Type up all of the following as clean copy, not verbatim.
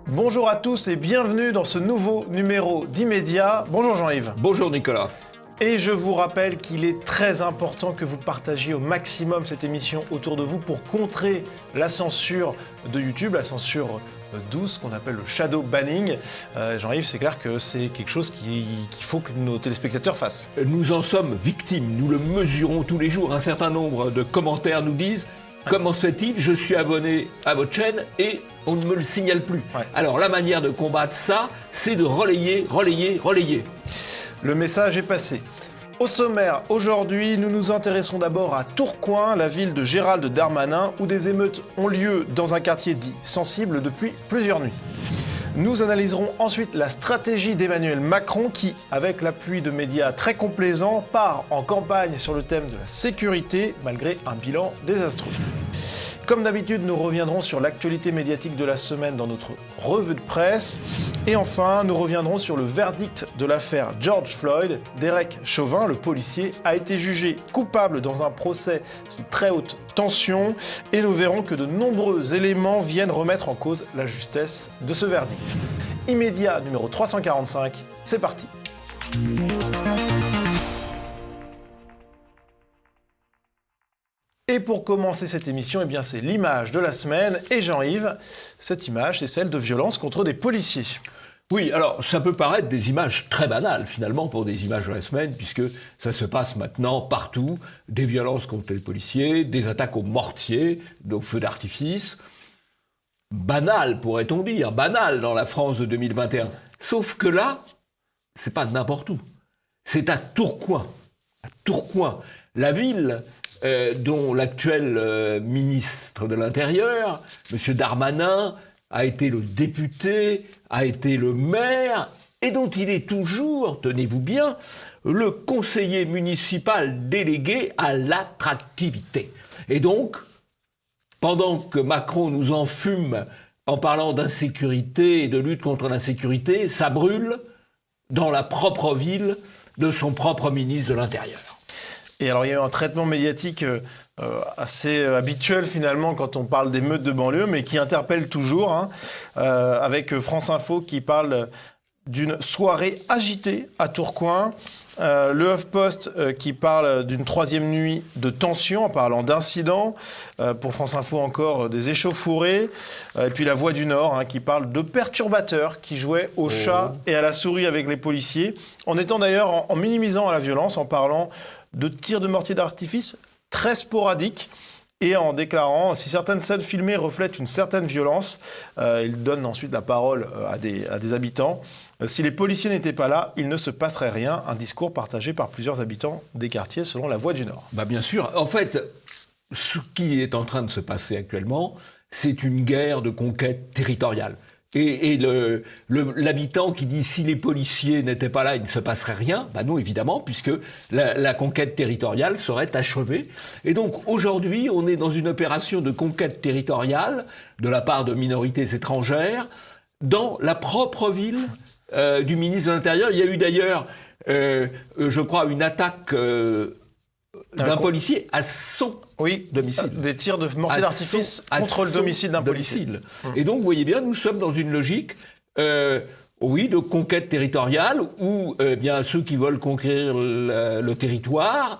Bonjour à tous et bienvenue dans ce nouveau numéro d'Immédiat. Bonjour Jean-Yves. Bonjour Nicolas. Et je vous rappelle qu'il est très important que vous partagiez au maximum cette émission autour de vous pour contrer la censure de YouTube, la censure douce qu'on appelle le shadow banning. Jean-Yves, c'est clair que c'est quelque chose qu'il faut que nos téléspectateurs fassent. Nous en sommes victimes, nous le mesurons tous les jours. Un certain nombre de commentaires nous disent « Comment se fait-il ? Je suis abonné à votre chaîne et on ne me le signale plus. » Alors la manière de combattre ça, c'est de relayer. Le message est passé. Au sommaire, aujourd'hui, nous nous intéresserons d'abord à Tourcoing, la ville de Gérald Darmanin, où des émeutes ont lieu dans un quartier dit sensible depuis plusieurs nuits. Nous analyserons ensuite la stratégie d'Emmanuel Macron qui, avec l'appui de médias très complaisants, part en campagne sur le thème de la sécurité, malgré un bilan désastreux. Comme d'habitude, nous reviendrons sur l'actualité médiatique de la semaine dans notre revue de presse. Et enfin, nous reviendrons sur le verdict de l'affaire George Floyd. Derek Chauvin, le policier, a été jugé coupable dans un procès sous très haute tension. Et nous verrons que de nombreux éléments viennent remettre en cause la justesse de ce verdict. Immédiat numéro 345, c'est parti. Et pour commencer cette émission, eh bien c'est l'image de la semaine. Et Jean-Yves, cette image, c'est celle de violences contre des policiers. Oui, alors ça peut paraître des images très banales finalement pour des images de la semaine, puisque ça se passe maintenant partout, des violences contre les policiers, des attaques aux mortiers, aux feux d'artifice. Banal, pourrait-on dire, banal dans la France de 2021. Sauf que là, c'est pas n'importe où. C'est à Tourcoing. À Tourcoing, la ville dont l'actuel ministre de l'Intérieur, M. Darmanin, a été le député, a été le maire, et dont il est toujours, tenez-vous bien, le conseiller municipal délégué à l'attractivité. Et donc, pendant que Macron nous enfume en parlant d'insécurité et de lutte contre l'insécurité, ça brûle dans la propre ville de son propre ministre de l'Intérieur. Et alors, il y a eu un traitement médiatique assez habituel, finalement, quand on parle d'émeutes de banlieue, mais qui interpelle toujours, avec France Info qui parle d'une soirée agitée à Tourcoing, le HuffPost qui parle d'une troisième nuit de tension en parlant d'incidents, pour France Info encore des échauffourées, et puis La Voix du Nord qui parle de perturbateurs qui jouaient au chat et à la souris avec les policiers, en étant d'ailleurs en minimisant la violence, en parlant de tirs de mortier d'artifice très sporadiques et en déclarant si certaines scènes filmées reflètent une certaine violence, il donne ensuite la parole à des habitants. Si les policiers n'étaient pas là, il ne se passerait rien. Un discours partagé par plusieurs habitants des quartiers selon La Voix du Nord. Bien sûr. En fait, ce qui est en train de se passer actuellement, c'est une guerre de conquête territoriale. Et l'habitant qui dit si les policiers n'étaient pas là, il ne se passerait rien, non évidemment, puisque la conquête territoriale serait achevée. Et donc aujourd'hui, on est dans une opération de conquête territoriale de la part de minorités étrangères dans la propre ville du ministre de l'Intérieur. Il y a eu d'ailleurs, je crois, une attaque d'un policier à son domicile. Des tirs de mortier d'artifice contre le domicile d'un policier. Et donc, vous voyez bien, nous sommes dans une logique, de conquête territoriale, où ceux qui veulent conquérir le territoire,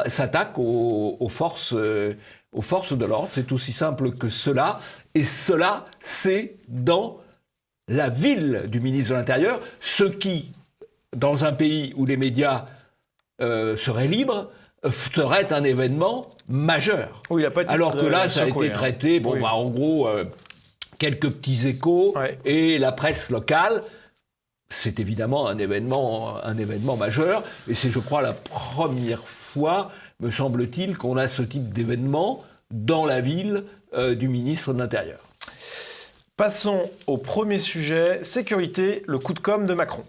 s'attaquent aux forces de l'ordre. C'est aussi simple que cela. Et cela, c'est dans la ville du ministre de l'Intérieur, ce qui, dans un pays où les médias seraient libres, serait un événement majeur. Oui, il a pas été alors que là, ça a été traité, en gros, quelques petits échos, et la presse locale, c'est évidemment un événement majeur, et c'est, je crois, la première fois, me semble-t-il, qu'on a ce type d'événement dans la ville du ministre de l'Intérieur. Passons au premier sujet, sécurité, le coup de com' de Macron.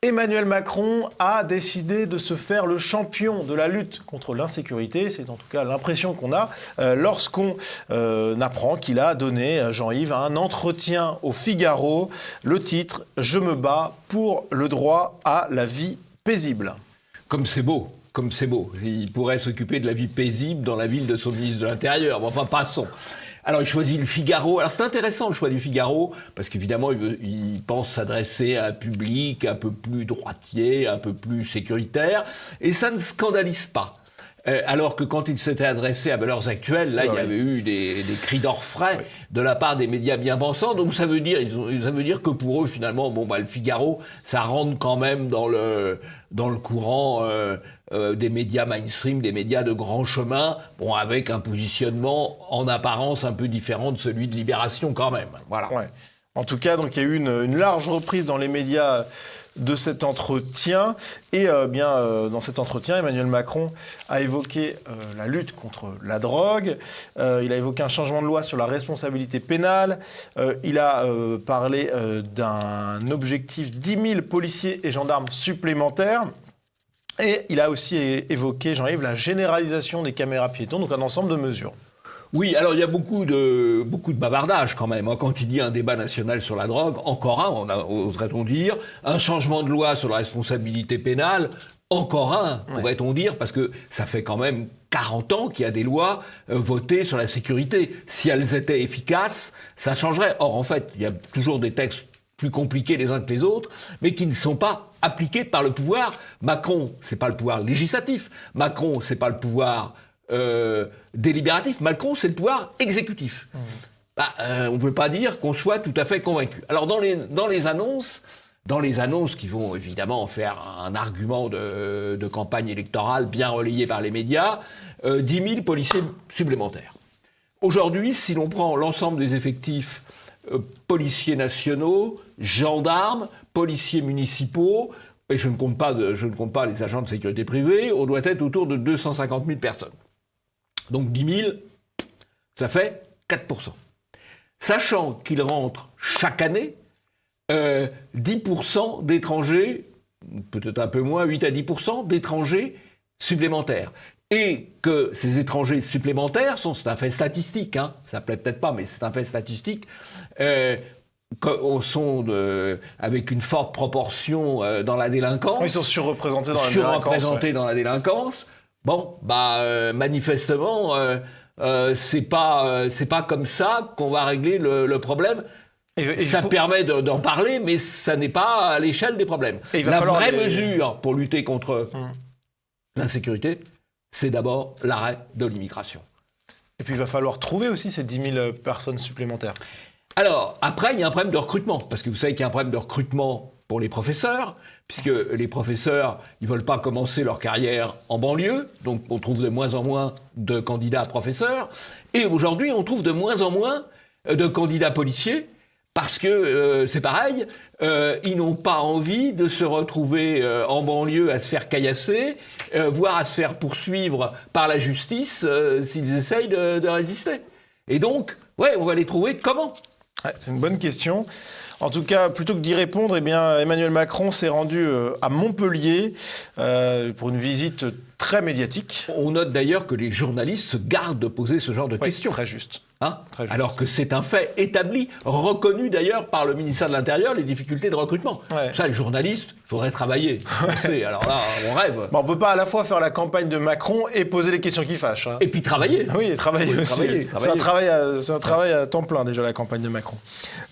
Emmanuel Macron a décidé de se faire le champion de la lutte contre l'insécurité. C'est en tout cas l'impression qu'on a lorsqu'on apprend qu'il a donné, Jean-Yves, un entretien au Figaro. Le titre « Je me bats pour le droit à la vie paisible ». Comme c'est beau. Comme c'est beau. Il pourrait s'occuper de la vie paisible dans la ville de son ministre de l'Intérieur. Mais enfin, passons. Alors, il choisit le Figaro. Alors, c'est intéressant, le choix du Figaro, parce qu'évidemment, il pense s'adresser à un public un peu plus droitier, un peu plus sécuritaire. Et ça ne scandalise pas. Alors que quand il s'était adressé à Valeurs Actuelles, là, il y avait eu des cris d'orfraie de la part des médias bien pensants. Donc, ça veut dire que pour eux, finalement, le Figaro, ça rentre quand même dans le courant des médias mainstream, des médias de grand chemin, avec un positionnement en apparence un peu différent de celui de Libération quand même. Voilà. Ouais. En tout cas, donc, il y a eu une large reprise dans les médias de cet entretien. Et dans cet entretien, Emmanuel Macron a évoqué la lutte contre la drogue. Il a évoqué un changement de loi sur la responsabilité pénale. Il a parlé d'un objectif 10 000 policiers et gendarmes supplémentaires. Et il a aussi évoqué, Jean-Yves, la généralisation des caméras piétons, donc un ensemble de mesures. Oui, alors il y a beaucoup de bavardage quand même. Quand il dit un débat national sur la drogue, encore un, oserait-on dire, un changement de loi sur la responsabilité pénale, encore un, pourrait-on dire, parce que ça fait quand même 40 ans qu'il y a des lois votées sur la sécurité. Si elles étaient efficaces, ça changerait. Or, en fait, il y a toujours des textes plus compliqués les uns que les autres, mais qui ne sont pas appliqués par le pouvoir. Macron, c'est pas le pouvoir législatif. Macron, c'est pas le pouvoir délibératif. Macron, c'est le pouvoir exécutif. On ne peut pas dire qu'on soit tout à fait convaincu. Alors, dans les annonces qui vont évidemment faire un argument de campagne électorale bien relayé par les médias, 10 000 policiers supplémentaires. Aujourd'hui, si l'on prend l'ensemble des effectifs policiers nationaux, gendarmes, policiers municipaux, et je ne compte pas les agents de sécurité privée, on doit être autour de 250 000 personnes. Donc 10 000, ça fait 4%. Sachant qu'il rentre chaque année 10% d'étrangers, peut-être un peu moins, 8 à 10% d'étrangers supplémentaires. Et que ces étrangers supplémentaires c'est un fait statistique, ça plaît peut-être pas, mais c'est un fait statistique, sont avec une forte proportion dans la délinquance. Ils sont surreprésentés dans la délinquance. Manifestement, c'est pas comme ça qu'on va régler le problème. Ça permet d'en parler, mais ça n'est pas à l'échelle des problèmes. La vraie mesure pour lutter contre l'insécurité, c'est d'abord l'arrêt de l'immigration. Et puis il va falloir trouver aussi ces 10 000 personnes supplémentaires. Alors, après, il y a un problème de recrutement, parce que vous savez qu'il y a un problème de recrutement pour les professeurs, puisque les professeurs, ils ne veulent pas commencer leur carrière en banlieue, donc on trouve de moins en moins de candidats professeurs, et aujourd'hui, on trouve de moins en moins de candidats policiers, parce que c'est pareil, ils n'ont pas envie de se retrouver en banlieue à se faire caillasser, voire à se faire poursuivre par la justice s'ils essayent de résister. Et donc, on va les trouver comment ? C'est une bonne question. En tout cas, plutôt que d'y répondre, Emmanuel Macron s'est rendu à Montpellier pour une visite très médiatique. On note d'ailleurs que les journalistes se gardent de poser ce genre de questions. Très juste. Très juste. Alors que c'est un fait établi, reconnu d'ailleurs par le ministère de l'Intérieur, les difficultés de recrutement. Ça, les journalistes, il faudrait travailler. Alors là, on rêve. On ne peut pas à la fois faire la campagne de Macron et poser les questions qui fâchent. Et puis travailler. Oui, travailler aussi. C'est un travail à temps plein déjà, la campagne de Macron.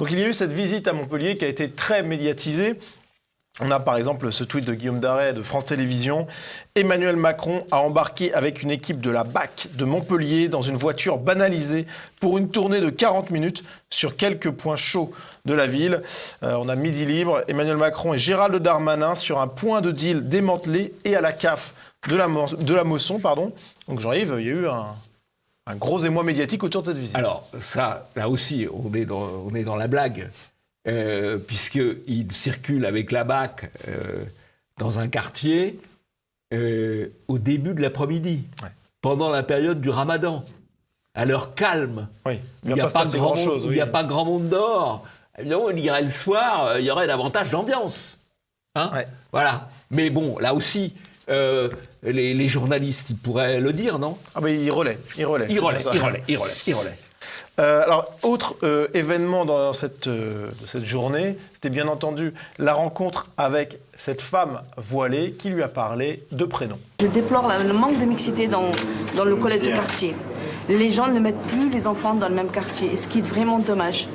Donc il y a eu cette visite à Montpellier qui a été très médiatisée. On a par exemple ce tweet de Guillaume Darey de France Télévisions. Emmanuel Macron a embarqué avec une équipe de la BAC de Montpellier dans une voiture banalisée pour une tournée de 40 minutes sur quelques points chauds de la ville. On a Midi Libre, Emmanuel Macron et Gérald Darmanin sur un point de deal démantelé et à la CAF de la Mosson. Donc Jean-Yves, il y a eu un gros émoi médiatique autour de cette visite. Alors ça, là aussi, on est dans la blague. Puisqu'il circule avec la BAC dans un quartier au début de l'après-midi, pendant la période du Ramadan, à l'heure calme, il n'y a pas grand monde dehors. Évidemment, il irait le soir, il y aurait davantage d'ambiance. Hein, Ouais. voilà. Mais bon, là aussi, les journalistes, ils pourraient le dire, non? Ah ben il relaie. Ils relaient. Alors, autre événement dans cette journée, c'était bien entendu la rencontre avec cette femme voilée qui lui a parlé de prénom. Je déplore le manque de mixité dans le collège du quartier. Les gens ne mettent plus les enfants dans le même quartier, ce qui est vraiment dommage.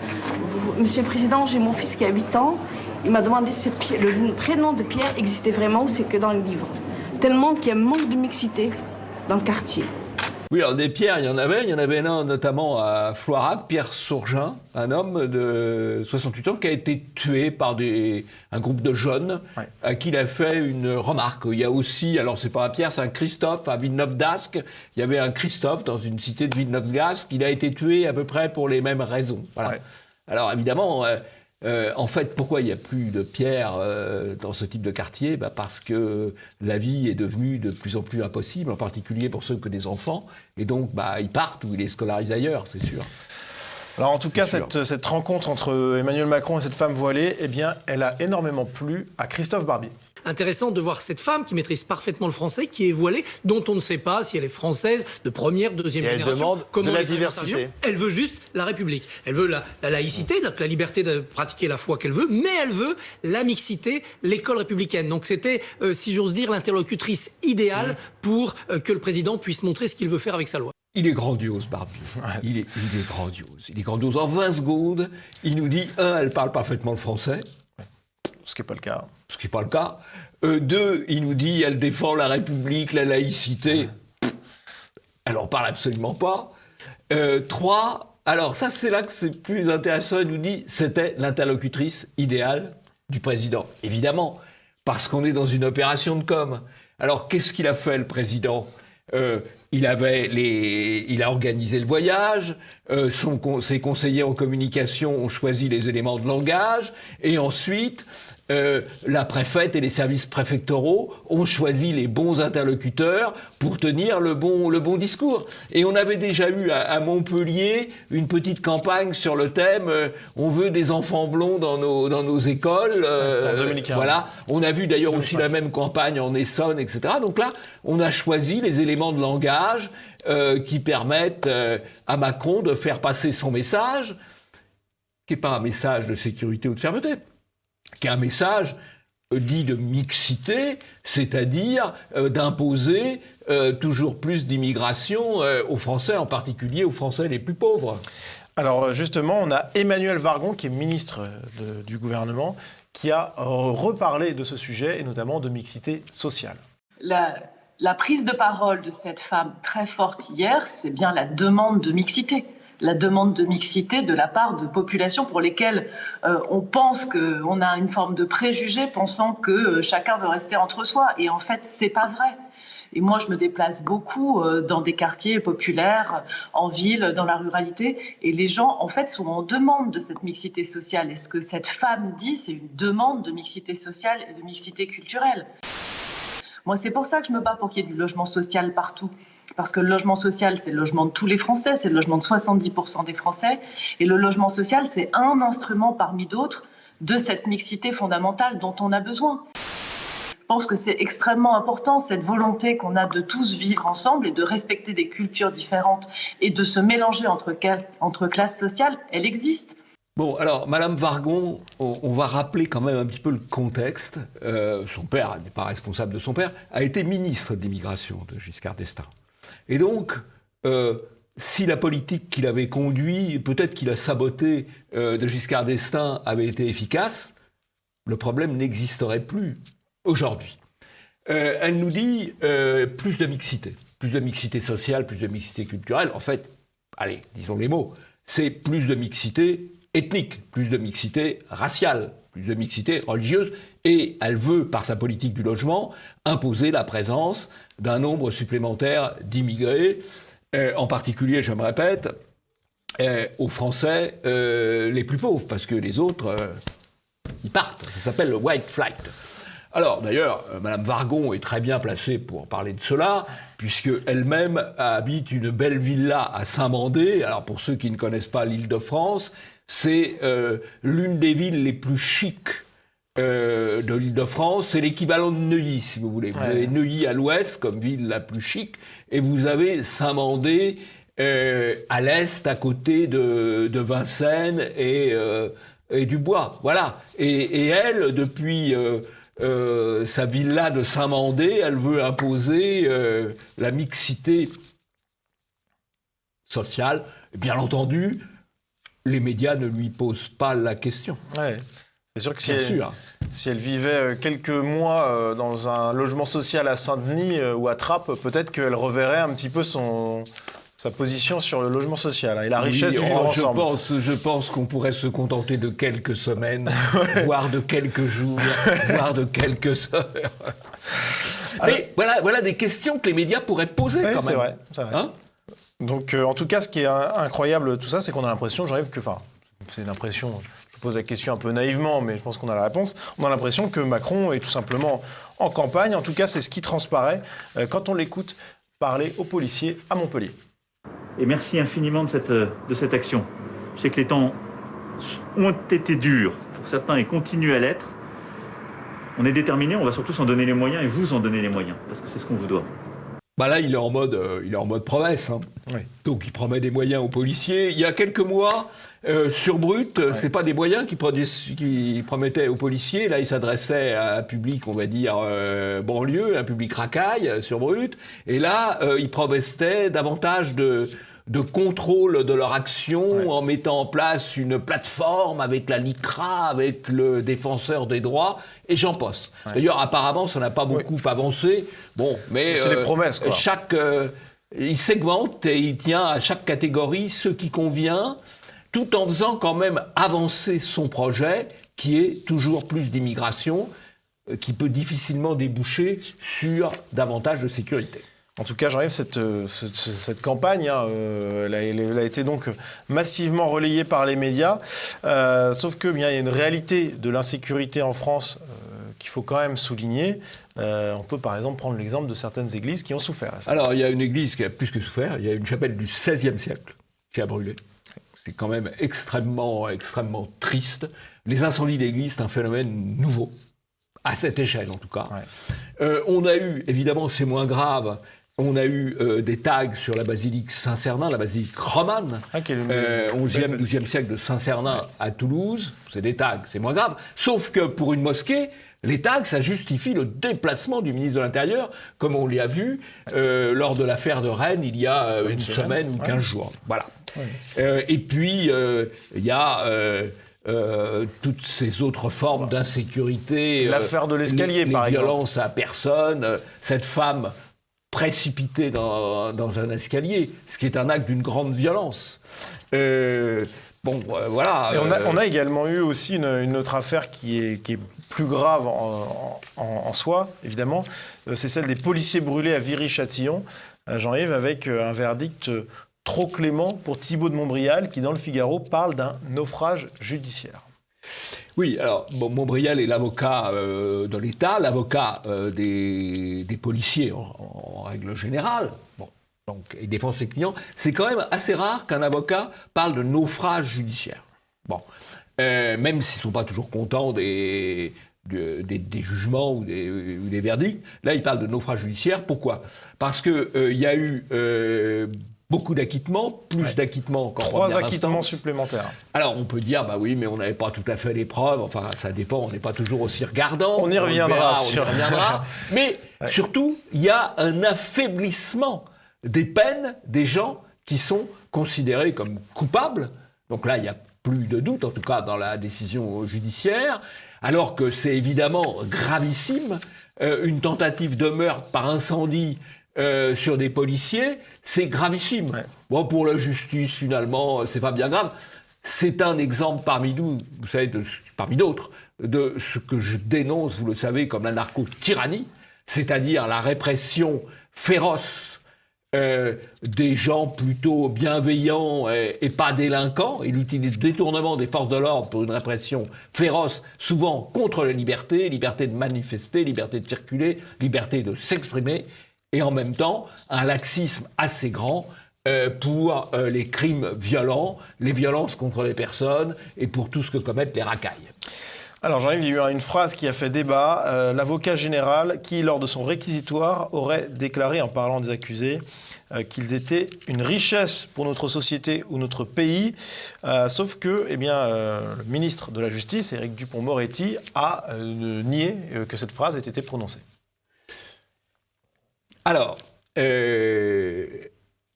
Monsieur le Président, j'ai mon fils qui a 8 ans. Il m'a demandé si le prénom de Pierre existait vraiment ou c'est que dans le livre. Tellement qu'il y a un manque de mixité dans le quartier. Oui, alors des Pierres, il y en avait un notamment à Floirac, Pierre Sourgin, un homme de 68 ans qui a été tué par un groupe de jeunes à qui il a fait une remarque. Il y a aussi, alors c'est pas un Pierre, c'est un Christophe à Villeneuve-d'Ascq. Il y avait un Christophe dans une cité de Villeneuve-d'Ascq, il a été tué à peu près pour les mêmes raisons. Voilà. Ouais. Alors évidemment, en fait, pourquoi il n'y a plus de Pierre dans ce type de quartier? Parce que la vie est devenue de plus en plus impossible, en particulier pour ceux qui ont des enfants. Et donc, ils partent ou ils les scolarisent ailleurs, c'est sûr. Alors en tout cas, cette rencontre entre Emmanuel Macron et cette femme voilée, eh bien, elle a énormément plu à Christophe Barbier. Intéressant de voir cette femme qui maîtrise parfaitement le français, qui est voilée, dont on ne sait pas si elle est française, de première, deuxième génération. Elle demande de la diversité. Elle veut juste la République. Elle veut la laïcité, la liberté de pratiquer la foi qu'elle veut, mais elle veut la mixité, l'école républicaine. Donc c'était, si j'ose dire, l'interlocutrice idéale pour que le président puisse montrer ce qu'il veut faire avec sa loi. Il est grandiose, Barbier. Il est grandiose. Il est grandiose. En 20 secondes, il nous dit, elle parle parfaitement le français. Ce qui n'est pas le cas. Ce qui n'est pas le cas. 2, il nous dit, elle défend la République, la laïcité. Elle n'en parle absolument pas. 3, alors ça, c'est là que c'est plus intéressant. Il nous dit, c'était l'interlocutrice idéale du président. Évidemment, parce qu'on est dans une opération de com. Alors, qu'est-ce qu'il a fait, le président ? Il a organisé le voyage, ses conseillers en communication ont choisi les éléments de langage, et ensuite, la préfète et les services préfectoraux ont choisi les bons interlocuteurs pour tenir le bon discours. Et on avait déjà eu à Montpellier une petite campagne sur le thème on veut des enfants blonds dans nos écoles. C'était en 2015. Voilà. On a vu d'ailleurs aussi la même campagne en Essonne, etc. Donc là, on a choisi les éléments de langage qui permettent à Macron de faire passer son message, qui n'est pas un message de sécurité ou de fermeté, qui est un message dit de mixité, c'est-à-dire d'imposer toujours plus d'immigration aux Français, en particulier aux Français les plus pauvres. Alors justement, on a Emmanuel Vargon, qui est ministre du gouvernement, qui a reparlé de ce sujet, et notamment de mixité sociale. La prise de parole de cette femme très forte hier, c'est bien la demande de mixité. La demande de mixité de la part de populations pour lesquelles on pense qu'on a une forme de préjugé, pensant que chacun veut rester entre soi. Et en fait, c'est pas vrai. Et moi, je me déplace beaucoup dans des quartiers populaires, en ville, dans la ruralité. Et les gens, en fait, sont en demande de cette mixité sociale. Et ce que cette femme dit, c'est une demande de mixité sociale et de mixité culturelle. Moi, c'est pour ça que je me bats pour qu'il y ait du logement social partout. Parce que le logement social, c'est le logement de tous les Français, c'est le logement de 70% des Français. Et le logement social, c'est un instrument parmi d'autres de cette mixité fondamentale dont on a besoin. Je pense que c'est extrêmement important, cette volonté qu'on a de tous vivre ensemble et de respecter des cultures différentes et de se mélanger entre classes sociales, elle existe. Bon, alors, Madame Vargon, on va rappeler quand même un petit peu le contexte. Son père n'est pas responsable de son père, a été ministre de l'immigration de Giscard d'Estaing. Et donc, si la politique qu'il avait conduite, peut-être qu'il a saboté de Giscard d'Estaing, avait été efficace, le problème n'existerait plus aujourd'hui. Elle nous dit plus de mixité sociale, plus de mixité culturelle. En fait, allez, disons les mots, c'est plus de mixité ethnique, plus de mixité raciale, plus de mixité religieuse, et elle veut, par sa politique du logement, imposer la présence d'un nombre supplémentaire d'immigrés, en particulier, je me répète, aux Français les plus pauvres, parce que les autres, ils partent. Ça s'appelle le white flight. Alors, d'ailleurs, Madame Vargon est très bien placée pour parler de cela, puisqu'elle-même habite une belle villa à Saint-Mandé. Alors, pour ceux qui ne connaissent pas l'Île-de-France, c'est l'une des villes les plus chics de l'Île-de-France. C'est l'équivalent de Neuilly, si vous voulez. Vous avez Neuilly à l'ouest, comme ville la plus chic, et vous avez Saint-Mandé à l'est, à côté de Vincennes et du Bois. Voilà. Et elle, depuis sa villa de Saint-Mandé, elle veut imposer la mixité sociale. Bien entendu, les médias ne lui posent pas la question. Ouais. C'est sûr que si elle vivait quelques mois dans un logement social à Saint-Denis ou à Trappes, peut-être qu'elle reverrait un petit peu sa position sur le logement social et la richesse du vivre ensemble. Je pense qu'on pourrait se contenter de quelques semaines, voire de quelques jours, voire de quelques heures. Mais voilà des questions que les médias pourraient poser quand même. C'est vrai. Hein? Donc, en tout cas, ce qui est incroyable, tout ça, c'est qu'on a l'impression, c'est une impression, je pose la question un peu naïvement, mais je pense qu'on a la réponse, on a l'impression que Macron est tout simplement en campagne. En tout cas, c'est ce qui transparaît quand on l'écoute parler aux policiers à Montpellier. Et merci infiniment de cette action. Je sais que les temps ont été durs pour certains et continuent à l'être. On est déterminés, on va surtout s'en donner les moyens et vous en donner les moyens, parce que c'est ce qu'on vous doit. Là, il est en mode promesse. Hein. Oui. Donc, il promet des moyens aux policiers. Il y a quelques mois, sur Brut, c'est pas des moyens qu'il promettait aux policiers. Là, il s'adressait à un public, on va dire, banlieue, un public racaille sur Brut. Et là, il promettait davantage de contrôle de leur action en mettant en place une plateforme avec la LICRA, avec le défenseur des droits, et j'en passe. D'ailleurs, apparemment, ça n'a pas beaucoup avancé. Bon, mais c'est les promesses, quoi. Il segmente et il tient à chaque catégorie ce qui convient, tout en faisant quand même avancer son projet, qui est toujours plus d'immigration, qui peut difficilement déboucher sur davantage de sécurité. En tout cas, Jean-Yves, cette campagne, elle a été donc massivement relayée par les médias. Sauf qu'il y a une réalité de l'insécurité en France qu'il faut quand même souligner. On peut par exemple prendre l'exemple de certaines églises qui ont souffert. Alors, il y a une église qui a plus que souffert. Il y a une chapelle du XVIe siècle qui a brûlé. C'est quand même extrêmement triste. Les incendies d'église, c'est un phénomène nouveau. À cette échelle, en tout cas. On a eu, évidemment, c'est moins grave, on a eu des tags sur la basilique Saint-Cernin, la basilique romane, 11e, 12e siècle de Saint-Cernin à Toulouse. C'est des tags, c'est moins grave. Sauf que pour une mosquée, les tags, ça justifie le déplacement du ministre de l'Intérieur, comme on l'a vu lors de l'affaire de Rennes, il y a une semaine ou 15 jours. Voilà. Et puis, il y a... toutes ces autres formes d'insécurité, l'affaire de l'escalier, par exemple, les violences à personne, cette femme précipitée dans un escalier, ce qui est un acte d'une grande violence. Voilà. Et on a également eu aussi une autre affaire qui est plus grave en soi, évidemment. C'est celle des policiers brûlés à Viry-Châtillon, Jean-Yves, avec un verdict trop clément pour Thibault de Montbrial, qui, dans le Figaro, parle d'un naufrage judiciaire. Oui, alors, Montbrial est l'avocat de l'État, l'avocat des policiers en règle générale. Bon, donc, il défend ses clients. C'est quand même assez rare qu'un avocat parle de naufrage judiciaire. Bon, même s'ils ne sont pas toujours contents des jugements ou des verdicts, là, il parle de naufrage judiciaire. Pourquoi ? Parce qu'il y a eu... beaucoup d'acquittements, plus d'acquittements qu'en 3 acquittements supplémentaires. Alors, on peut dire, bah oui, mais on n'avait pas tout à fait les preuves. Enfin, ça dépend, on n'est pas toujours aussi regardant. On y reviendra. On y reviendra. Mais surtout, il y a un affaiblissement des peines des gens qui sont considérés comme coupables. Donc là, il n'y a plus de doute, en tout cas dans la décision judiciaire. Alors que c'est évidemment gravissime. Une tentative de meurtre par incendie sur des policiers, c'est gravissime. Bon, pour la justice, finalement, c'est pas bien grave. C'est un exemple parmi nous, vous savez, parmi d'autres, de ce que je dénonce, vous le savez, comme la narco-tyrannie, c'est-à-dire la répression féroce des gens plutôt bienveillants et pas délinquants. Il utilise le détournement des forces de l'ordre pour une répression féroce, souvent contre la liberté de manifester, liberté de circuler, liberté de s'exprimer. Et en même temps, un laxisme assez grand pour les crimes violents, les violences contre les personnes et pour tout ce que commettent les racailles. Alors Jean-Yves, il y a eu une phrase qui a fait débat. L'avocat général qui, lors de son réquisitoire, aurait déclaré en parlant des accusés qu'ils étaient une richesse pour notre société ou notre pays. Sauf que le ministre de la Justice, Éric Dupond-Moretti, a nié que cette phrase ait été prononcée. Alors,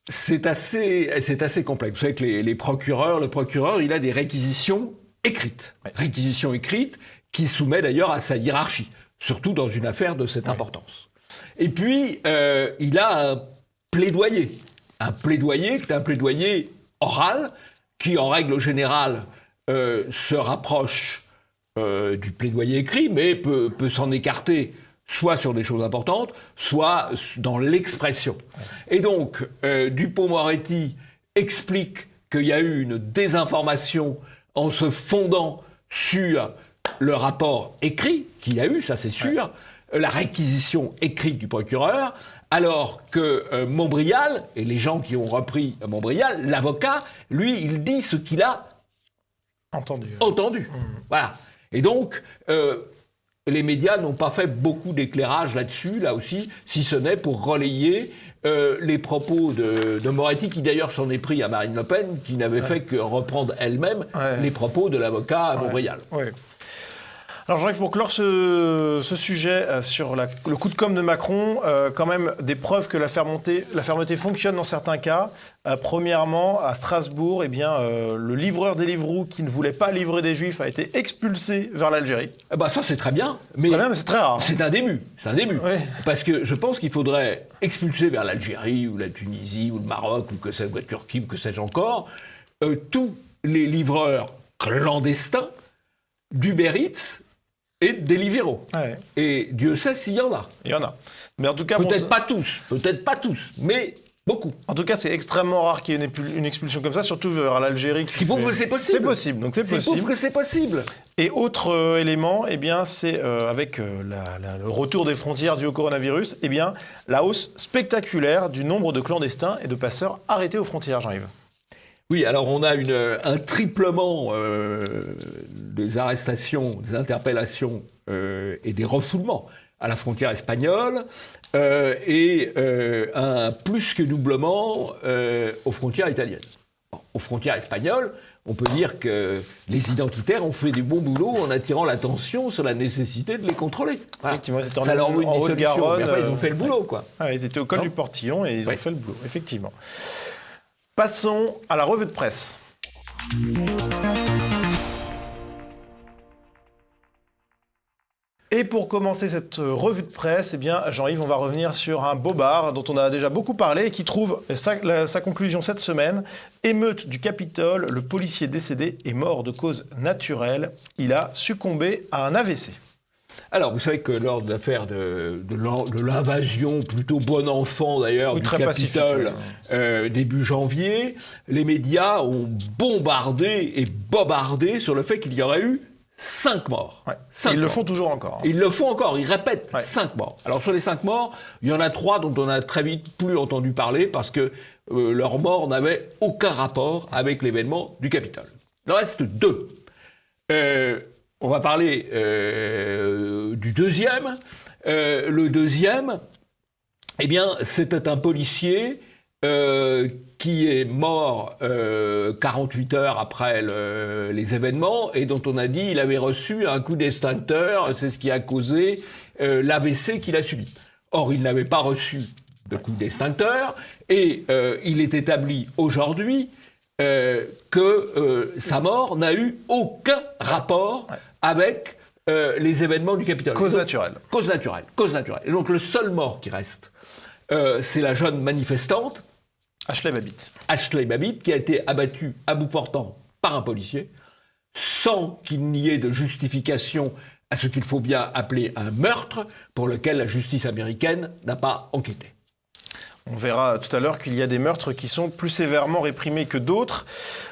c'est assez complexe. Vous savez que le procureur, il a des réquisitions écrites. Ouais. Réquisitions écrites qui soumet d'ailleurs à sa hiérarchie, surtout dans une affaire de cette importance. Et puis, il a un plaidoyer. Un plaidoyer qui est un plaidoyer oral, qui en règle générale se rapproche du plaidoyer écrit, mais peut s'en écarter soit sur des choses importantes, soit dans l'expression. Et donc, Dupond-Moretti explique qu'il y a eu une désinformation en se fondant sur le rapport écrit qu'il y a eu, ça c'est sûr, la réquisition écrite du procureur, alors que Montbrial, et les gens qui ont repris Montbrial, l'avocat, lui, il dit ce qu'il a entendu. Voilà. Et donc, les médias n'ont pas fait beaucoup d'éclairage là-dessus, là aussi, si ce n'est pour relayer les propos de Moretti, qui d'ailleurs s'en est pris à Marine Le Pen, qui n'avait fait que reprendre elle-même les propos de l'avocat à Montbrial. Alors Jean-Yves, pour clore ce sujet sur le coup de com' de Macron, quand même des preuves que la fermeté fonctionne dans certains cas. Premièrement, à Strasbourg, le livreur Deliveroo qui ne voulait pas livrer des Juifs a été expulsé vers l'Algérie. Ça c'est très bien. C'est très bien, mais c'est très rare. C'est un début. Oui. Parce que je pense qu'il faudrait expulser vers l'Algérie ou la Tunisie ou le Maroc ou la Turquie ou que sais-je encore tous les livreurs clandestins d'Uber Eats et de Deliveroo. Et Dieu sait s'il y en a. Il y en a. Mais en tout cas, peut-être pas tous, mais beaucoup. En tout cas, c'est extrêmement rare qu'il y ait une expulsion comme ça, surtout vers l'Algérie. Ce qui prouve que c'est possible. C'est possible, donc c'est possible. Ce qui prouve que c'est possible. Et autre élément, c'est avec le retour des frontières dû au coronavirus, la hausse spectaculaire du nombre de clandestins et de passeurs arrêtés aux frontières, Jean-Yves. Oui, alors on a un triplement des arrestations, des interpellations et des refoulements à la frontière espagnole et un plus que doublement aux frontières italiennes. Aux frontières espagnoles, on peut dire que les identitaires ont fait du bon boulot en attirant l'attention sur la nécessité de les contrôler. Effectivement, ils étaient ça leur vaut une Haute-Garonne. Enfin, ils ont fait le boulot, quoi. Ils étaient au col du Portillon et ils ont fait le boulot, effectivement. Passons à la revue de presse. Et pour commencer cette revue de presse, Jean-Yves, on va revenir sur un bobard dont on a déjà beaucoup parlé et qui trouve sa conclusion cette semaine. Émeute du Capitole, le policier décédé est mort de cause naturelle. Il a succombé à un AVC. Alors, vous savez que lors de l'affaire de l'invasion, plutôt bon enfant d'ailleurs, du Capitole, début janvier, les médias ont bombardé et bobardé sur le fait qu'il y aurait eu 5 morts. Ils le font toujours encore. Ils le font encore, ils répètent 5 morts. Alors sur les 5 morts, il y en a 3 dont on a très vite plus entendu parler parce que leurs morts n'avaient aucun rapport avec l'événement du Capitole. Il en reste 2. On va parler du deuxième. Le deuxième, c'était un policier qui est mort 48 heures après les événements et dont on a dit qu'il avait reçu un coup d'extincteur, c'est ce qui a causé l'AVC qu'il a subi. Or, il n'avait pas reçu de coup d'extincteur et il est établi aujourd'hui que sa mort n'a eu aucun rapport avec les événements du Capitole. Cause naturelle. Cause naturelle. Et donc le seul mort qui reste, c'est la jeune manifestante, Ashley Babbitt, qui a été abattue à bout portant par un policier, sans qu'il n'y ait de justification à ce qu'il faut bien appeler un meurtre, pour lequel la justice américaine n'a pas enquêté. On verra tout à l'heure qu'il y a des meurtres qui sont plus sévèrement réprimés que d'autres.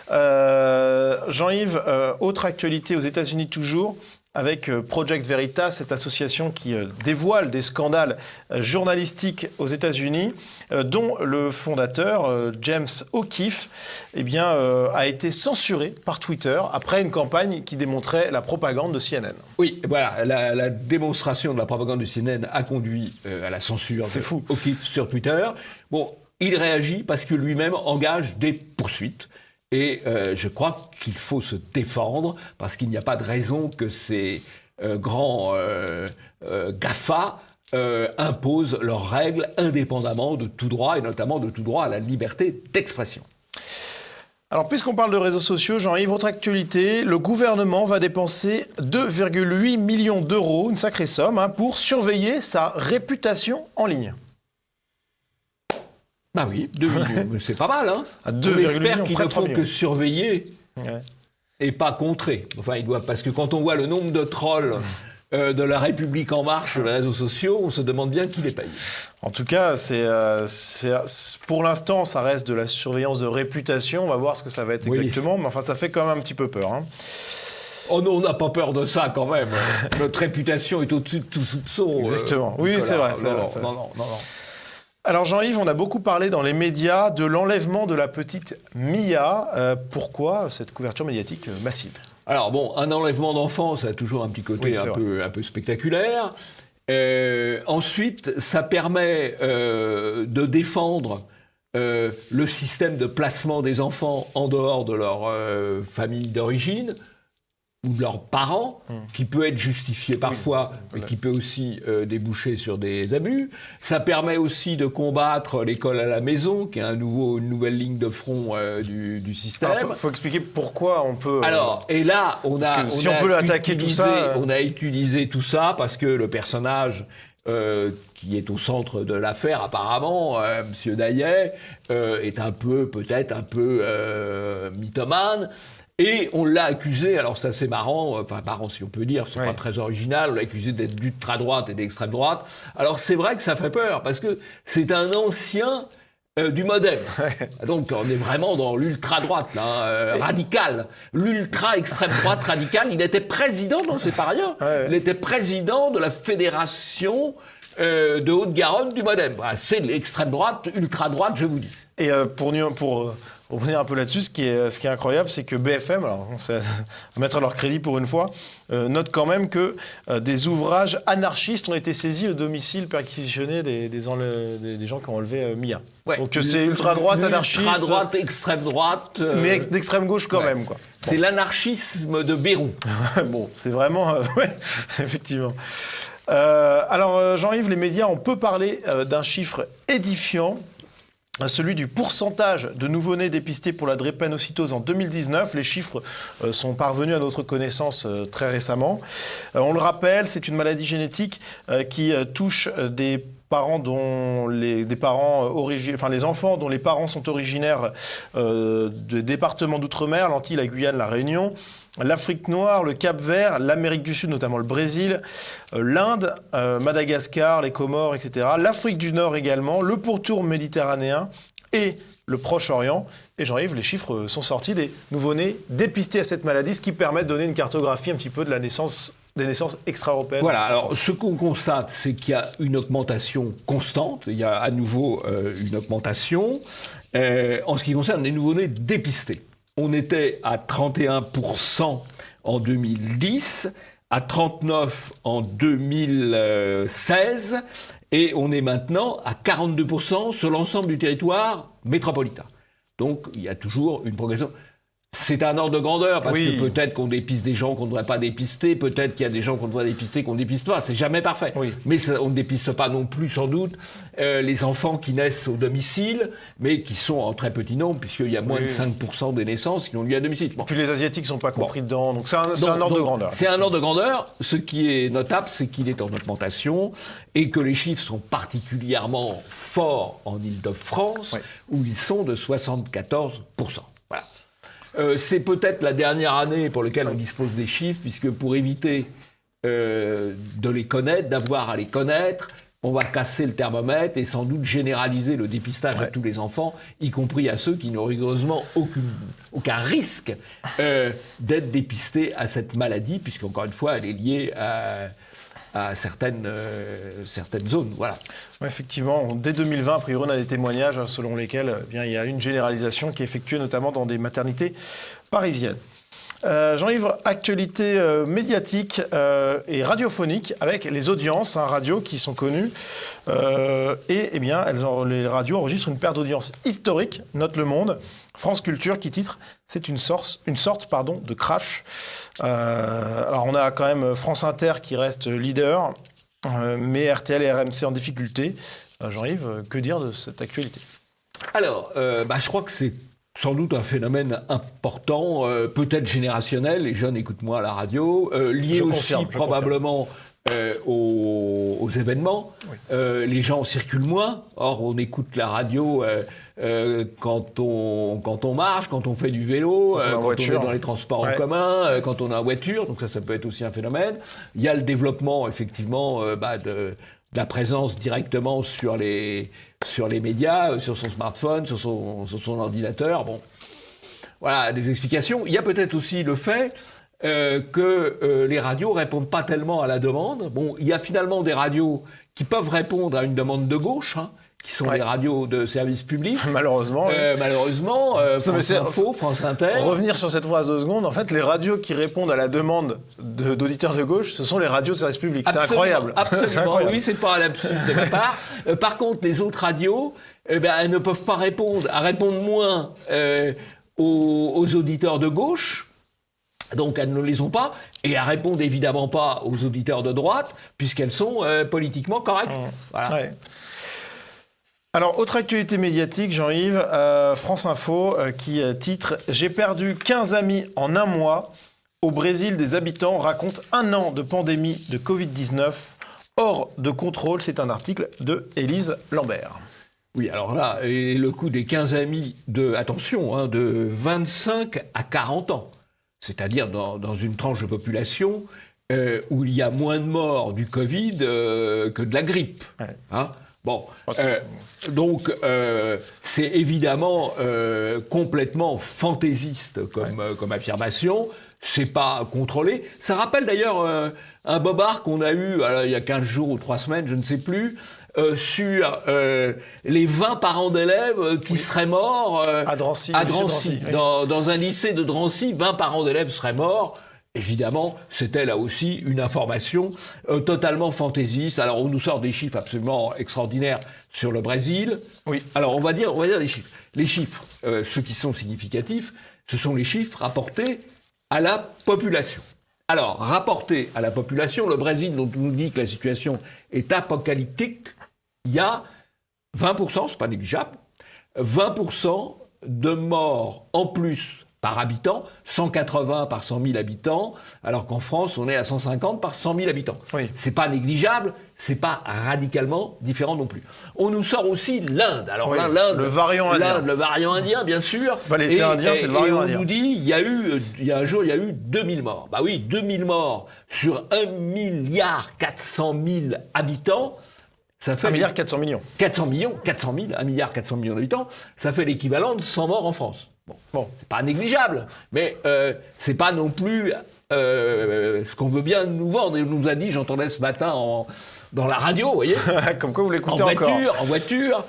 Jean-Yves, autre actualité aux États-Unis toujours, avec Project Veritas, cette association qui dévoile des scandales journalistiques aux États-Unis, dont le fondateur, James O'Keefe, a été censuré par Twitter après une campagne qui démontrait la propagande de CNN. Oui, voilà, la démonstration de la propagande de CNN a conduit à la censure de O'Keefe sur Twitter. Bon, il réagit parce que lui-même engage des poursuites. Et je crois qu'il faut se défendre parce qu'il n'y a pas de raison que ces grands GAFA imposent leurs règles indépendamment de tout droit et notamment de tout droit à la liberté d'expression. Alors, puisqu'on parle de réseaux sociaux, Jean-Yves, votre actualité, le gouvernement va dépenser 2,8 millions d'euros, une sacrée somme, pour surveiller sa réputation en ligne. Bah oui, 2 millions, c'est pas mal, hein. À On 2,8 espère millions, qu'ils près ne de 3 font que millions. surveiller et pas contrer. Enfin, parce que quand on voit le nombre de trolls de la République En Marche sur les réseaux sociaux, on se demande bien qui les paye. En tout cas, pour l'instant, ça reste de la surveillance de réputation. On va voir ce que ça va être exactement. Mais enfin, ça fait quand même un petit peu peur. Oh non, on n'a pas peur de ça quand même. Notre réputation est au-dessus de tout soupçon. Exactement. Oui, c'est vrai. Non. Alors Jean-Yves, on a beaucoup parlé dans les médias de l'enlèvement de la petite Mia. Pourquoi cette couverture médiatique massive ? Alors bon, un enlèvement d'enfant, ça a toujours un petit côté un peu spectaculaire. Ensuite, ça permet de défendre le système de placement des enfants en dehors de leur famille d'origine ou de leurs parents, qui peut être justifié parfois, mais qui peut aussi déboucher sur des abus. Ça permet aussi de combattre l'école à la maison, qui est une nouvelle ligne de front du système. Il faut expliquer pourquoi on peut... Alors, et là, on peut attaquer tout ça... On a utilisé tout ça parce que le personnage... qui est au centre de l'affaire apparemment, M. Daillet, est peut-être un peu mythomane. Et on l'a accusé, alors c'est assez marrant si on peut dire, c'est pas très original, on l'a accusé d'être d'ultra-droite et d'extrême droite. Alors c'est vrai que ça fait peur, parce que c'est un ancien du MoDem. Donc on est vraiment dans l'ultra-droite, radical. L'ultra-extrême droite radicale, il était président, non c'est pas rien, il était président de la fédération de Haute-Garonne du MoDem. C'est l'extrême droite, ultra-droite, je vous dis. Et pour revenir un peu là-dessus, ce qui est incroyable, c'est que BFM, alors on va mettre leur crédit pour une fois, note quand même que des ouvrages anarchistes ont été saisis au domicile perquisitionné des gens qui ont enlevé Mia. Ouais. Donc c'est ultra-droite, anarchiste... Ultra-droite, extrême-droite... mais d'extrême-gauche quand même, quoi. C'est l'anarchisme de Beyrouth. Bon, c'est vraiment... effectivement. Alors, Jean-Yves, les médias, on peut parler d'un chiffre édifiant, celui du pourcentage de nouveau-nés dépistés pour la drépanocytose en 2019. Les chiffres sont parvenus à notre connaissance très récemment. On le rappelle, c'est une maladie génétique qui touche des parents dont les enfants dont les parents sont originaires de départements d'outre-mer, l'Antilles, la Guyane, la Réunion, l'Afrique noire, le Cap-Vert, l'Amérique du Sud, notamment le Brésil, l'Inde, Madagascar, les Comores, etc. L'Afrique du Nord également, le pourtour méditerranéen et le Proche-Orient. Et Jean-Yves, les chiffres sont sortis des nouveau-nés dépistés à cette maladie, ce qui permet de donner une cartographie un petit peu de la naissance des naissances extra-européennes. Voilà, alors ce qu'on constate, c'est qu'il y a une augmentation constante, il y a à nouveau une augmentation en ce qui concerne les nouveau-nés dépistés. On était à 31% en 2010, à 39% en 2016, et on est maintenant à 42% sur l'ensemble du territoire métropolitain. Donc il y a toujours une progression. C'est un ordre de grandeur, parce que peut-être qu'on dépiste des gens qu'on ne devrait pas dépister, peut-être qu'il y a des gens qu'on devrait dépister qu'on ne dépiste pas, c'est jamais parfait. Oui. Mais on ne dépiste pas non plus, sans doute, les enfants qui naissent au domicile, mais qui sont en très petit nombre, puisqu'il y a moins de 5% des naissances qui ont lieu à domicile. Bon. Puis les Asiatiques ne sont pas compris dedans, donc c'est un ordre de grandeur. C'est un ordre de grandeur. Ce qui est notable, c'est qu'il est en augmentation, et que les chiffres sont particulièrement forts en Île-de-France, où ils sont de 74%. Voilà. C'est peut-être la dernière année pour laquelle on dispose des chiffres, puisque pour éviter de les connaître, d'avoir à les connaître, on va casser le thermomètre et sans doute généraliser le dépistage à tous les enfants, y compris à ceux qui n'ont rigoureusement aucun risque d'être dépistés à cette maladie, puisqu'encore une fois, elle est liée à certaines zones. Voilà. Ouais, effectivement, dès 2020, a priori, on a des témoignages selon lesquels il y a une généralisation qui est effectuée notamment dans des maternités parisiennes. Jean-Yves, actualité médiatique et radiophonique avec les audiences radio qui sont connues. Les radios enregistrent une perte d'audience historique, note Le Monde. France Culture qui titre « C'est une sorte de crash ». Alors on a quand même France Inter qui reste leader, mais RTL et RMC en difficulté. Jean-Yves, que dire de cette actualité ? Alors, je crois que c'est sans doute un phénomène important, peut-être générationnel, les jeunes écoutent moins la radio, lié aussi probablement aux événements. Oui. Les gens circulent moins, or on écoute la radio quand on marche, quand on fait du vélo, quand on est dans les transports en commun, quand on est en voiture, donc ça peut être aussi un phénomène. Il y a le développement effectivement de la présence directement sur les médias, sur son smartphone, sur son ordinateur. Bon, voilà des explications. Il y a peut-être aussi le fait que les radios répondent pas tellement à la demande. Bon, il y a finalement des radios qui peuvent répondre à une demande de gauche, qui sont les radios de service public. Malheureusement. France Info, France Inter. Revenir sur cette phrase 2 secondes, en fait, les radios qui répondent à la demande d'auditeurs de gauche, ce sont les radios de service public. C'est incroyable. Absolument, c'est incroyable. Oui, c'est pas un lapsus de ma part. Par contre, les autres radios, elles ne peuvent pas répondre, elles répondent moins aux auditeurs de gauche. Donc elles ne les ont pas, et elles répondent évidemment pas aux auditeurs de droite, puisqu'elles sont politiquement correctes. Voilà. Ouais. Alors, autre actualité médiatique, Jean-Yves, France Info qui titre « J'ai perdu 15 amis en un mois. Au Brésil, des habitants racontent un an de pandémie de Covid-19 hors de contrôle ». C'est un article de Élise Lambert. Oui, alors là, et le coup des 15 amis de 25 à 40 ans. C'est-à-dire dans une tranche de population où il y a moins de morts du Covid que de la grippe. Ouais. Bon, donc c'est évidemment complètement fantaisiste comme affirmation. C'est pas contrôlé. Ça rappelle d'ailleurs un bobard qu'on a eu il y a 15 jours ou 3 semaines, je ne sais plus, sur les 20 parents d'élèves qui seraient morts à Drancy. Dans un lycée de Drancy, 20 parents d'élèves seraient morts. Évidemment, c'était là aussi une information totalement fantaisiste. Alors, on nous sort des chiffres absolument extraordinaires sur le Brésil. Oui. Alors, on va dire les chiffres. Les chiffres, ceux qui sont significatifs, ce sont les chiffres rapportés à la population. Alors, rapportés à la population, le Brésil, dont on nous dit que la situation est apocalyptique, il y a 20%, c'est pas négligeable, 20% de morts en plus par habitant, 180 par 100 000 habitants, alors qu'en France, on est à 150 par 100 000 habitants. Oui. C'est pas négligeable, c'est pas radicalement différent non plus. On nous sort aussi l'Inde. Alors là, l'Inde, le variant indien. Le variant indien, bien sûr. C'est pas l'été indien, c'est le variant indien. Et on nous dit, il y a un jour, il y a eu 2000 morts. Bah oui, 2000 morts sur 1,4 milliard habitants. Ça fait 1,4 milliard 400 millions. 400 millions, 400 000, 1,4 milliard d'habitants, ça fait l'équivalent de 100 morts en France. Bon, c'est pas négligeable, mais c'est pas non plus ce qu'on veut bien nous vendre. Il nous a dit, j'entendais ce matin dans la radio, vous voyez. Comme quoi vous l'écoutez encore. En voiture,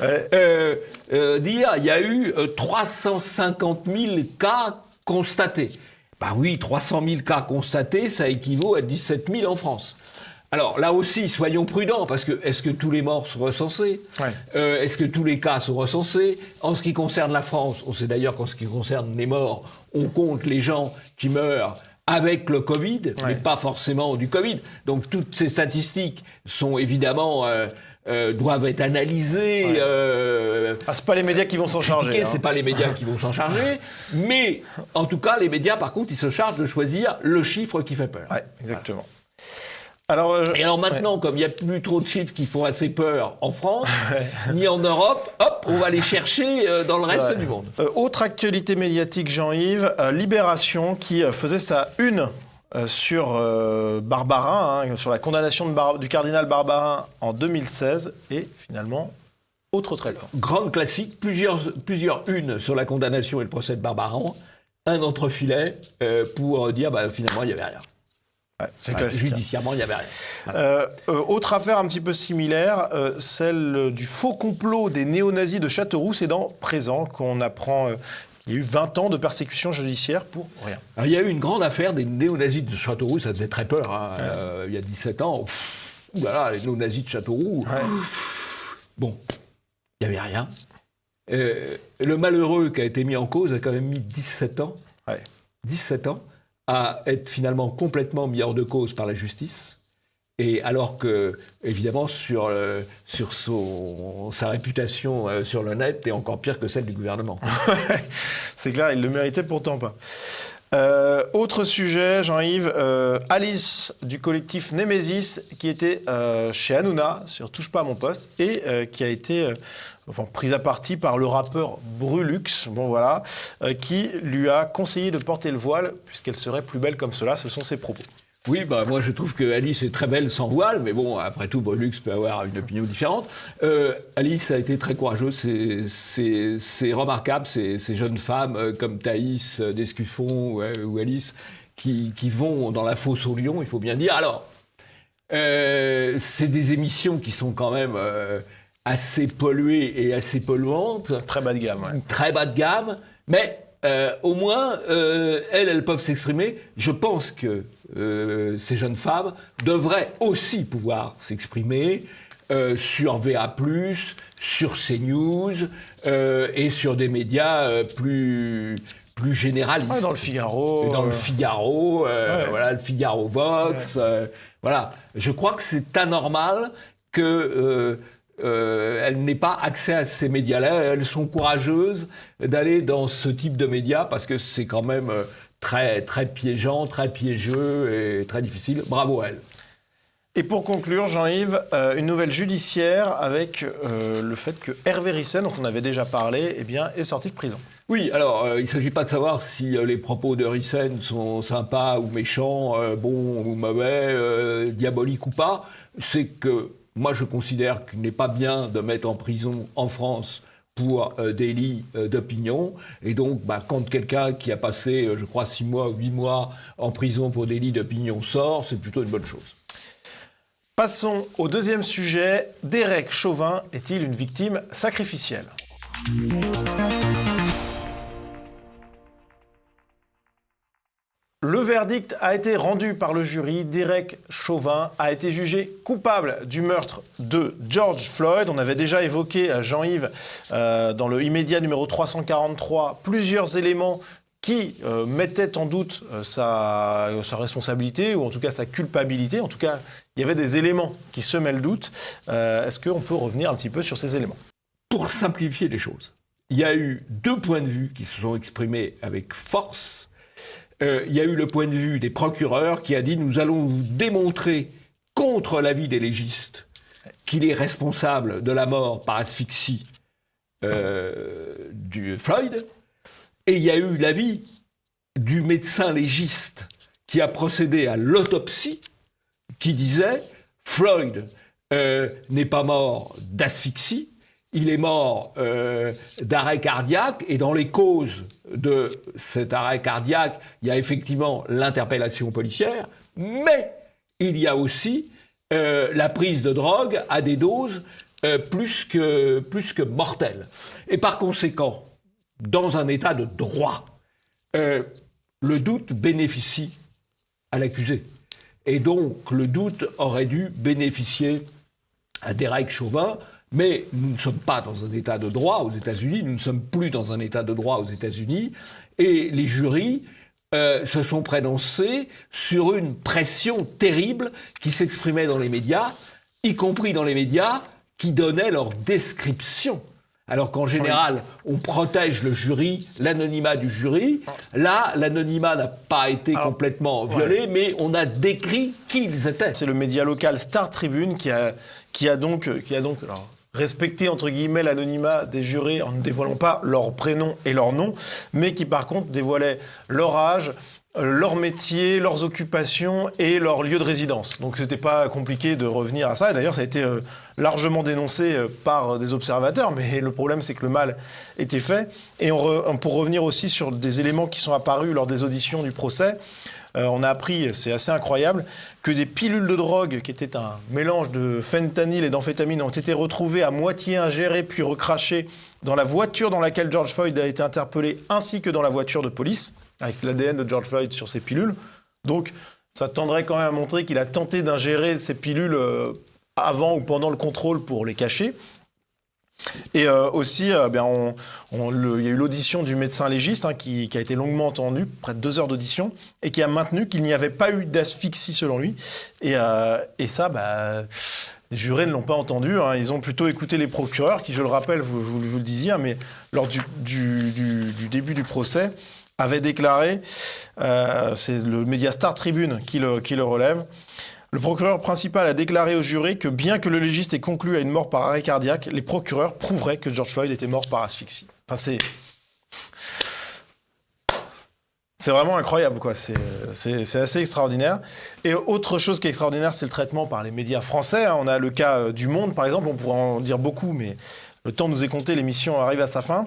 dire il y a eu 350 000 cas constatés. Bah oui, 300 000 cas constatés, ça équivaut à 17 000 en France. Alors là aussi, soyons prudents, parce que est-ce que tous les morts sont recensés ? Est-ce que tous les cas sont recensés ? En ce qui concerne la France, on sait d'ailleurs qu'en ce qui concerne les morts, on compte les gens qui meurent avec le Covid, mais pas forcément du Covid. Donc toutes ces statistiques sont évidemment doivent être analysées. C'est pas les médias qui vont s'en charger. C'est pas les médias qui vont s'en charger, mais en tout cas, les médias, par contre, ils se chargent de choisir le chiffre qui fait peur. Ouais, exactement. Voilà. Alors maintenant, comme il n'y a plus trop de chiffres qui font assez peur en France, ni en Europe, hop, on va les chercher dans le reste du monde. Autre actualité médiatique, Jean-Yves, Libération qui faisait sa une sur Barbarin, sur la condamnation du cardinal Barbarin en 2016, et finalement, autre traitement. Grande classique, plusieurs unes sur la condamnation et le procès de Barbarin, un entrefilet pour dire finalement il n'y avait rien. Ouais, c'est classique. Judiciairement, il n'y avait rien. Voilà. Autre affaire un petit peu similaire, celle du faux complot des néo-nazis de Châteauroux, c'est dans Présent qu'on apprend qu'il y a eu 20 ans de persécution judiciaire pour rien. Alors, il y a eu une grande affaire des néo-nazis de Châteauroux, ça faisait très peur, hein, il y a 17 ans. Oulala, les néo-nazis de Châteauroux. Ouais. Bon, il n'y avait rien. Le malheureux qui a été mis en cause a quand même mis 17 ans. Ouais. 17 ans à être finalement complètement mis hors de cause par la justice. Et alors que, évidemment, sur sa réputation sur le net est encore pire que celle du gouvernement. C'est clair, il ne le méritait pourtant pas. Autre sujet, Jean-Yves, Alice du collectif Némésis qui était chez Hanouna sur Touche pas à mon poste et qui a été prise à partie par le rappeur Brulux, qui lui a conseillé de porter le voile puisqu'elle serait plus belle comme cela, ce sont ses propos. Oui, moi je trouve que Alice est très belle sans voile, mais bon, après tout, Brulux peut avoir une opinion différente. Alice a été très courageuse, c'est remarquable, ces jeunes femmes comme Thaïs d'Escuffon ou Alice qui vont dans la fosse au lion, il faut bien dire. Alors, c'est des émissions qui sont quand même assez polluées et assez polluantes. Très bas de gamme, ouais. Très bas de gamme, mais au moins, elles peuvent s'exprimer. Je pense que ces jeunes femmes devraient aussi pouvoir s'exprimer sur VA+, sur CNews et sur des médias plus généralistes. Ouais, dans le Figaro. Et dans le Figaro, le Figaro Vox. Voilà. Je crois que c'est anormal que elles n'aient pas accès à ces médias-là. Elles sont courageuses d'aller dans ce type de médias parce que c'est quand même très, très piégeant, très piégeux et très difficile. Bravo à elles. Et pour conclure, Jean-Yves, une nouvelle judiciaire avec le fait que Hervé Ryssen, dont on avait déjà parlé, est sorti de prison. Oui, alors il ne s'agit pas de savoir si les propos de Ryssen sont sympas ou méchants, bons ou mauvais, diaboliques ou pas. C'est que moi, je considère qu'il n'est pas bien de mettre en prison en France pour délit d'opinion. Et donc, quand quelqu'un qui a passé, je crois, 6 mois ou 8 mois en prison pour délit d'opinion sort, c'est plutôt une bonne chose. Passons au deuxième sujet. Derek Chauvin est-il une victime sacrificielle ? Le verdict a été rendu par le jury. Derek Chauvin a été jugé coupable du meurtre de George Floyd. On avait déjà évoqué, Jean-Yves, dans le immédiat numéro 343, plusieurs éléments qui mettaient en doute sa responsabilité, ou en tout cas sa culpabilité. En tout cas, il y avait des éléments qui semaient le doute. Est-ce qu'on peut revenir un petit peu sur ces éléments ? Pour simplifier les choses, il y a eu 2 points de vue qui se sont exprimés avec force. Il y a eu le point de vue des procureurs qui a dit « Nous allons vous démontrer contre l'avis des légistes qu'il est responsable de la mort par asphyxie du Floyd ». Et il y a eu l'avis du médecin légiste qui a procédé à l'autopsie qui disait « Floyd n'est pas mort d'asphyxie, il est mort d'arrêt cardiaque, et dans les causes de cet arrêt cardiaque, il y a effectivement l'interpellation policière, mais il y a aussi la prise de drogue à des doses plus que mortelles. Et par conséquent, dans un état de droit, le doute bénéficie à l'accusé. Et donc, le doute aurait dû bénéficier à Derek Chauvin. Mais nous ne sommes pas dans un état de droit aux États-Unis, nous ne sommes plus dans un état de droit aux États-Unis, et les jurys se sont prononcés sur une pression terrible qui s'exprimait dans les médias, y compris dans les médias qui donnaient leur description. Alors qu'en général, on protège le jury, l'anonymat du jury. Là, l'anonymat n'a pas été complètement violé, mais on a décrit qui ils étaient. C'est le média local Star Tribune qui a donc respecté, entre guillemets, l'anonymat des jurés en ne dévoilant pas leur prénom et leur nom, mais qui, par contre, dévoilait leur âge leur métier, leurs occupations et leur lieu de résidence. Donc c'était pas compliqué de revenir à ça. Et d'ailleurs, ça a été largement dénoncé par des observateurs, mais le problème, c'est que le mal était fait. Et pour revenir aussi sur des éléments qui sont apparus lors des auditions du procès, on a appris, c'est assez incroyable, que des pilules de drogue, qui étaient un mélange de fentanyl et d'amphétamine, ont été retrouvées à moitié ingérées puis recrachées dans la voiture dans laquelle George Floyd a été interpellé, ainsi que dans la voiture de police, avec l'ADN de George Floyd sur ces pilules. Donc, ça tendrait quand même à montrer qu'il a tenté d'ingérer ces pilules avant ou pendant le contrôle pour les cacher. Et aussi, il y a eu l'audition du médecin légiste qui a été longuement entendue, près de 2 heures d'audition, et qui a maintenu qu'il n'y avait pas eu d'asphyxie selon lui. Et ça, les jurés ne l'ont pas entendu. Ils ont plutôt écouté les procureurs, qui, je le rappelle, vous le disiez, mais lors du début du procès, avaient déclaré, c'est le média Star Tribune qui le relève, le procureur principal a déclaré aux jurés que bien que le légiste ait conclu à une mort par arrêt cardiaque, les procureurs prouveraient que George Floyd était mort par asphyxie. Enfin, c'est vraiment incroyable, quoi. C'est assez extraordinaire. Et autre chose qui est extraordinaire, c'est le traitement par les médias français. On a le cas du Monde, par exemple. On pourrait en dire beaucoup, mais le temps nous est compté. L'émission arrive à sa fin.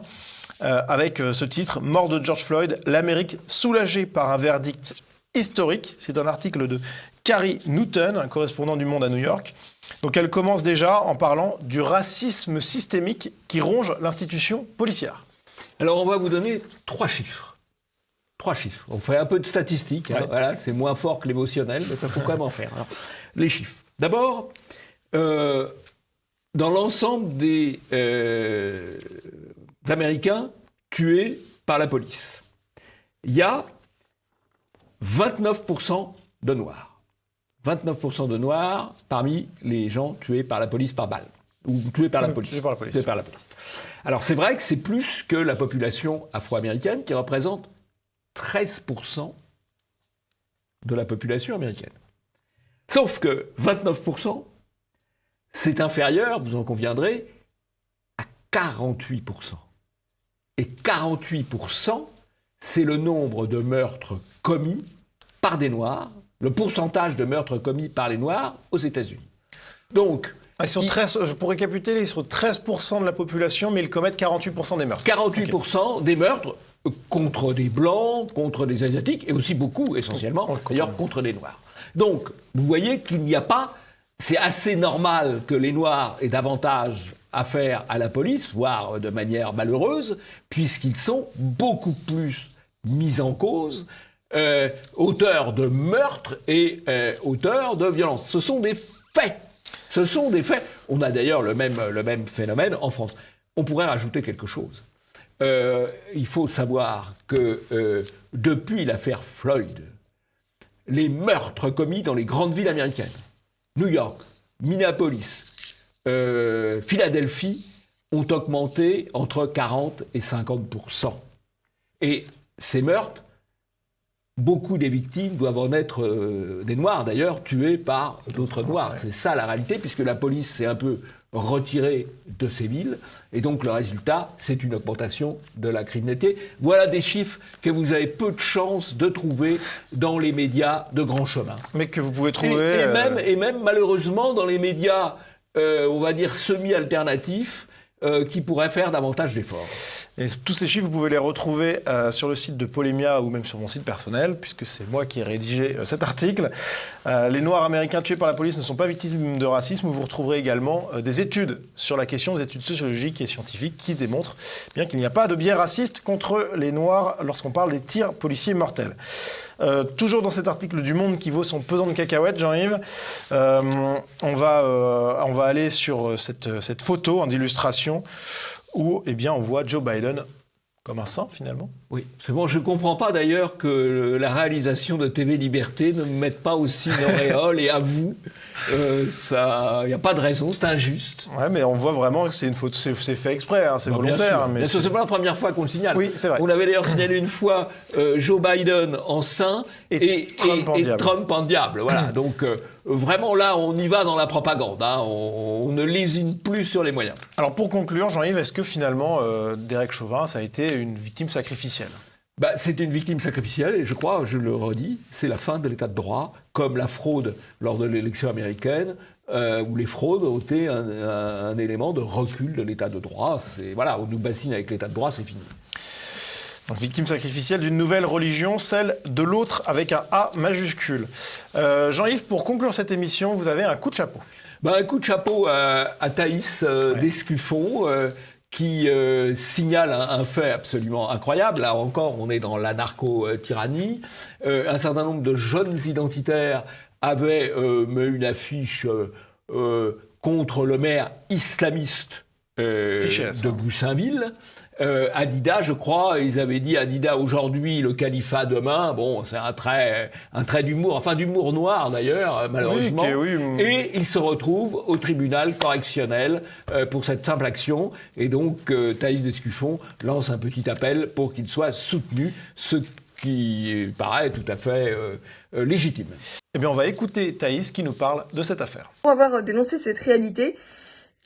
Avec ce titre, « Mort de George Floyd, l'Amérique soulagée par un verdict historique ». C'est un article de Carrie Newton, un correspondant du Monde à New York. Donc elle commence déjà en parlant du racisme systémique qui ronge l'institution policière. Alors on va vous donner 3 chiffres. 3 chiffres. On fait un peu de statistiques. Ouais. Voilà, c'est moins fort que l'émotionnel, mais ça faut quand même en faire. Alors, les chiffres. D'abord, dans l'ensemble des Américains tués par la police, il y a 29% de Noirs. 29% de Noirs parmi les gens tués par la police par balle. Ou tués par la police. Tués par la police. Alors c'est vrai que c'est plus que la population afro-américaine qui représente 13% de la population américaine. Sauf que 29%, c'est inférieur, vous en conviendrez, à 48%. Et 48%, c'est le nombre de meurtres commis par des Noirs, le pourcentage de meurtres commis par les Noirs aux États-Unis. Donc, pour récapituler, ils sont 13% de la population, mais ils commettent 48% des meurtres. 48% des meurtres contre des Blancs, contre des Asiatiques, et aussi beaucoup, essentiellement, d'ailleurs, contre des Noirs. Donc, vous voyez qu'il n'y a pas... C'est assez normal que les Noirs aient davantage affaire à la police, voire de manière malheureuse, puisqu'ils sont beaucoup plus mis en cause, auteurs de meurtres et auteurs de violences. Ce sont des faits. Ce sont des faits. On a d'ailleurs le même phénomène en France. On pourrait rajouter quelque chose. Il faut savoir que depuis l'affaire Floyd, les meurtres commis dans les grandes villes américaines, New York, Minneapolis, Philadelphie, ont augmenté entre 40 et 50%. Et ces meurtres, beaucoup des victimes doivent en être des Noirs, d'ailleurs, tués par d'autres Noirs. C'est ça la réalité, puisque la police s'est un peu retirée de ces villes. Et donc, le résultat, c'est une augmentation de la criminalité. Voilà des chiffres que vous avez peu de chances de trouver dans les médias de grand chemin. Mais que vous pouvez trouver... Et même, malheureusement, dans les médias, on va dire, semi-alternatifs, qui pourraient faire davantage d'efforts. Et tous ces chiffres, vous pouvez les retrouver sur le site de Polémia ou même sur mon site personnel, puisque c'est moi qui ai rédigé cet article. Les Noirs américains tués par la police ne sont pas victimes de racisme. Vous retrouverez également des études sur la question, des études sociologiques et scientifiques qui démontrent bien qu'il n'y a pas de biais raciste contre les Noirs lorsqu'on parle des tirs policiers mortels. Toujours dans cet article du Monde qui vaut son pesant de cacahuètes, Jean-Yves, on va aller sur cette photo d'illustration où on voit Joe Biden comme un saint, finalement. Oui, c'est bon. Je ne comprends pas, d'ailleurs, que la réalisation de TV Liberté ne me mette pas aussi une auréole, et à vous, il n'y a pas de raison, c'est injuste. Ouais, mais on voit vraiment que c'est une faute, c'est fait exprès, c'est volontaire. Mais c'est pas la première fois qu'on le signale. Oui, c'est vrai. On avait d'ailleurs signalé une fois Joe Biden en saint et Trump en diable. Voilà, donc... Vraiment, là, on y va dans la propagande. On ne lésine plus sur les moyens. Alors, pour conclure, Jean-Yves, est-ce que finalement, Derek Chauvin, ça a été une victime sacrificielle ? C'est une victime sacrificielle et je crois, je le redis, c'est la fin de l'état de droit, comme la fraude lors de l'élection américaine, où les fraudes ont été un élément de recul de l'état de droit. On nous bassine avec l'état de droit, c'est fini. Donc, victime sacrificielle d'une nouvelle religion, celle de l'autre avec un A majuscule. Jean-Yves, pour conclure cette émission, vous avez un coup de chapeau. Un coup de chapeau à Thaïs d'Escuffon, qui signale un fait absolument incroyable. Là encore, on est dans l'anarcho-tyrannie. Un certain nombre de jeunes identitaires avaient mis une affiche contre le maire islamiste de Goussainville. Adidas, je crois, ils avaient dit Adidas aujourd'hui, le califat demain. Bon, c'est un trait d'humour, d'humour noir d'ailleurs, malheureusement. Et ils se retrouvent au tribunal correctionnel pour cette simple action. Et donc, Thaïs d'Escuffon lance un petit appel pour qu'il soit soutenu, ce qui paraît tout à fait légitime. Eh bien, on va écouter Thaïs qui nous parle de cette affaire. Pour avoir dénoncé cette réalité,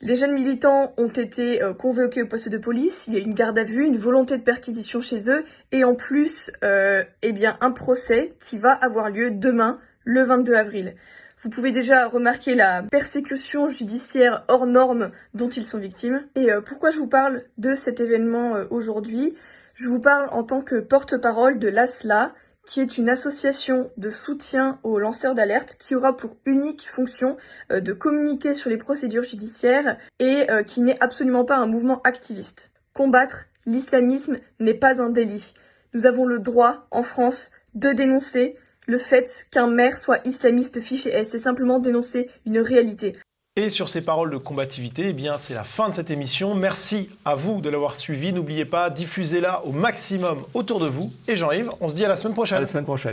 les jeunes militants ont été convoqués au poste de police, il y a une garde à vue, une volonté de perquisition chez eux, et en plus, un procès qui va avoir lieu demain, le 22 avril. Vous pouvez déjà remarquer la persécution judiciaire hors norme dont ils sont victimes. Et pourquoi je vous parle de cet événement aujourd'hui ? Je vous parle en tant que porte-parole de l'ASLA, qui est une association de soutien aux lanceurs d'alerte qui aura pour unique fonction de communiquer sur les procédures judiciaires et qui n'est absolument pas un mouvement activiste. Combattre l'islamisme n'est pas un délit. Nous avons le droit, en France, de dénoncer le fait qu'un maire soit islamiste fiché S. C'est simplement dénoncer une réalité. Et sur ces paroles de combativité, c'est la fin de cette émission. Merci à vous de l'avoir suivi. N'oubliez pas, diffusez-la au maximum autour de vous. Et Jean-Yves, on se dit à la semaine prochaine. À la semaine prochaine.